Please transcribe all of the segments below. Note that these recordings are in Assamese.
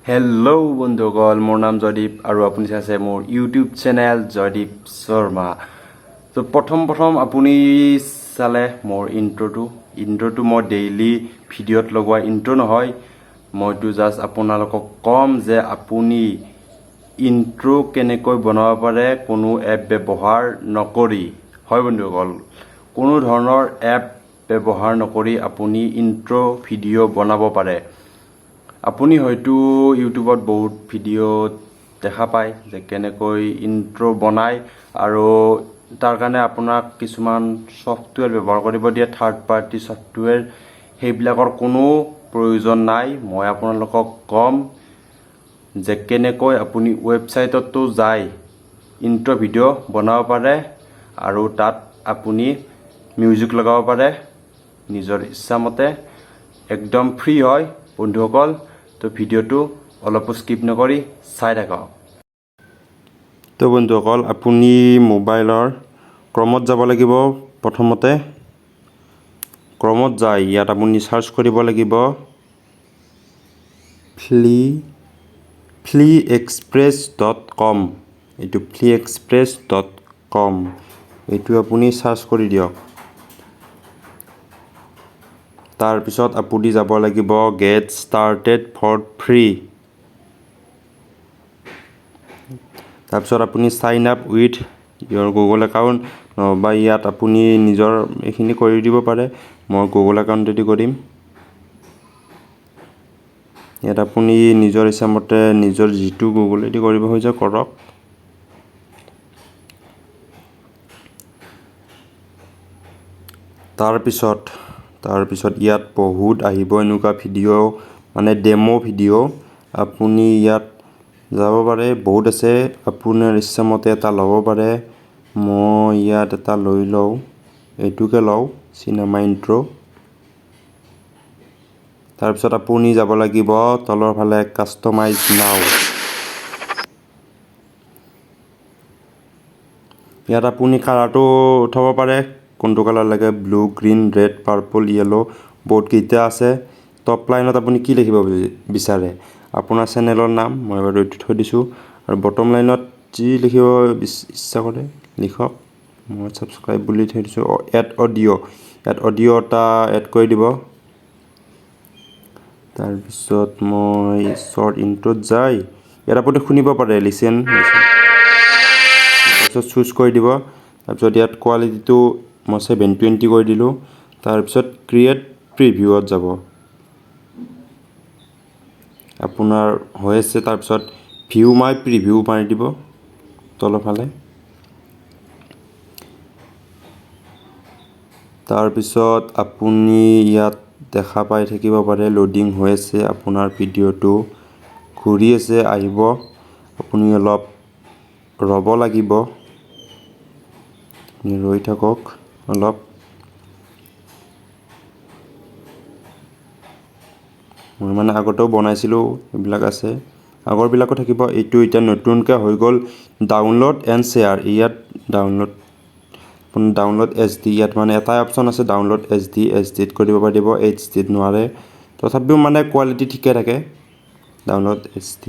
হেল্ল' বন্ধুসকল, মোৰ নাম জয়দীপ আৰু আপুনি চাইছে মোৰ ইউটিউব চেনেল জয়দীপ শৰ্মা। তো প্ৰথম আপুনি চালে মোৰ ইণ্ট্ৰটো মই ডেইলি ভিডিঅ'ত লগোৱা ইণ্ট্ৰ নহয়। মইতো জাষ্ট আপোনালোকক ক'ম যে আপুনি ইণ্ট্ৰ কেনেকৈ বনাব পাৰে কোনো এপ ব্যৱহাৰ নকৰি। হয় বন্ধুসকল, কোনো ধৰণৰ এপ ব্যৱহাৰ নকৰি আপুনি ইণ্ট্ৰ ভিডিঅ' বনাব পাৰে। আপুনি হয়তো ইউটিউবত বহুত ভিডিঅ' দেখা পায় যে কেনেকৈ ইণ্ট্ৰ বনায় আৰু তাৰ কাৰণে আপোনাক কিছুমান ছফ্টৱেৰ ব্যৱহাৰ কৰিব দিয়ে, থাৰ্ড পাৰ্টি ছফ্টৱেৰ। সেইবিলাকৰ কোনো প্ৰয়োজন নাই। মই আপোনালোকক ক'ম যে কেনেকৈ আপুনি ৱেবছাইটতো যাই ইণ্ট্ৰ ভিডিঅ' বনাব পাৰে আৰু তাত আপুনি মিউজিক লগাব পাৰে নিজৰ ইচ্ছামতে। একদম ফ্ৰী হয় বন্ধুসকল। তো ভিডিঅ'টো অলপো স্কিপ নকৰি চাই থাকক। তো বন্ধুসকল, আপুনি মোবাইলৰ ক্ৰমত যাব লাগিব। প্ৰথমতে ক্ৰমত যাই ইয়াত আপুনি চাৰ্চ কৰিব লাগিব flyexpress.com। এইটো flyexpress.com, এইটো আপুনি চাৰ্চ কৰি দিয়ক। তাৰপিছত আপুনি যাব লাগিব গেট ষ্টাৰ্টেড ফৰ ফ্ৰী। তাৰপিছত আপুনি sign up with your Google account, বা ইয়াত আপুনি নিজৰ এইখিনি কৰি দিব পাৰে। মই গুগল একাউণ্টেদি কৰিম। ইয়াত আপুনি নিজৰ ইচ্ছামতে নিজৰ যিটো গুগলেদি কৰিব খোজে কৰক। তাৰপিছত ইয়াত বহুত আহিব এনেকুৱা ভিডিঅ', মানে ডেমো ভিডিঅ'। আপুনি ইয়াত যাব পাৰে, বহুত আছে। আপোনাৰ ইচ্ছামতে এটা ল'ব পাৰে। মই ইয়াত এটা লৈ লওঁ, এইটোকে লওঁ, চিনেমা ইণ্ট্ৰ। তাৰপিছত আপুনি যাব লাগিব তলৰ ফালে কাষ্টমাইজ নাও। ইয়াত আপুনি কালাৰটো উঠাব পাৰে, কোনটো কালাৰ লাগে, blue, green, red, purple, yellow, বহুতকেইটা আছে। টপ লাইনত আপুনি কি লিখিব বিচাৰে, আপোনাৰ চেনেলৰ নাম, মই বাৰু এইটো থৈ দিছোঁ। আৰু বটম লাইনত যি লিখিব ইচ্ছা কৰে লিখক। মই ছাবস্ক্ৰাইব বুলি থৈ দিছোঁ। এড অডিঅ', ইয়াত অডিঅ' এটা এড কৰি দিব। তাৰপিছত মই শ্বৰ্ট ইণ্ট্ৰত যাই ইয়াত আপুনি শুনিব পাৰে, লিচেন। তাৰপিছত চুজ কৰি দিব। তাৰপিছত ইয়াত কোৱালিটিটো মই 720 কৰি দিলোঁ। তাৰপিছত ক্ৰিয়েট প্ৰিভিউত যাব। আপোনাৰ হৈ আছে। তাৰপিছত ভিউ মাই প্ৰিভিউ মাৰি দিব তলৰ ফালে। তাৰপিছত আপুনি ইয়াত দেখা পাই থাকিব পাৰে লোডিং হৈ আছে, আপোনাৰ ভিডিঅ'টো ঘূৰি আছে, আহিব। আপুনি অলপ ৰ'ব লাগিব, ৰৈ থাকক অলপ। মই মানে আগতেও বনাইছিলোঁ, এইবিলাক আছে, আগৰবিলাকো থাকিব। এইটো এতিয়া নতুনকৈ হৈ গ'ল ডাউনলোড এণ্ড শ্বেয়াৰ। ইয়াত ডাউনলোড HD, ইয়াত মানে এটাই অপশ্যন আছে ডাউনলোড HD-ত কৰিব পাৰিব, HD-ত নোৱাৰে। তথাপিও মানে কোৱালিটি ঠিকে থাকে ডাউনলোড HD।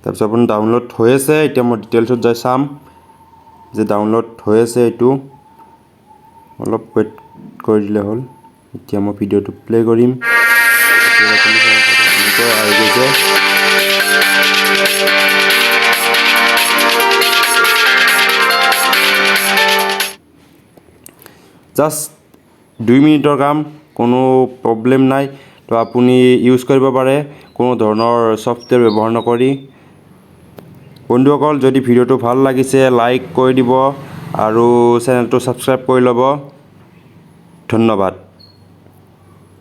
তাৰপিছত আপুনি ডাউনলোড হৈ আছে। এতিয়া মই ডিটেইলছত যাই চাম যে ডাউনলোড হৈ আছে। এইটো অলপ ৱেইট কৰি দিলে হ'ল। এতিয়া মই ভিডিঅ'টো প্লে কৰিম। আহি গৈছে। জাষ্ট 2 মিনিটৰ কাম, কোনো প্ৰব্লেম নাই। তো আপুনি ইউজ কৰিব পাৰে কোনো ধৰণৰ ছফ্টৱেৰ ব্যৱহাৰ নকৰি। বন্ধুসকল, যদি ভিডিঅ'টো ভাল লাগিছে লাইক কৰি দিব আৰু চেনেলটো ছাবস্ক্ৰাইব কৰি ল'ব। ধন্যবাদ।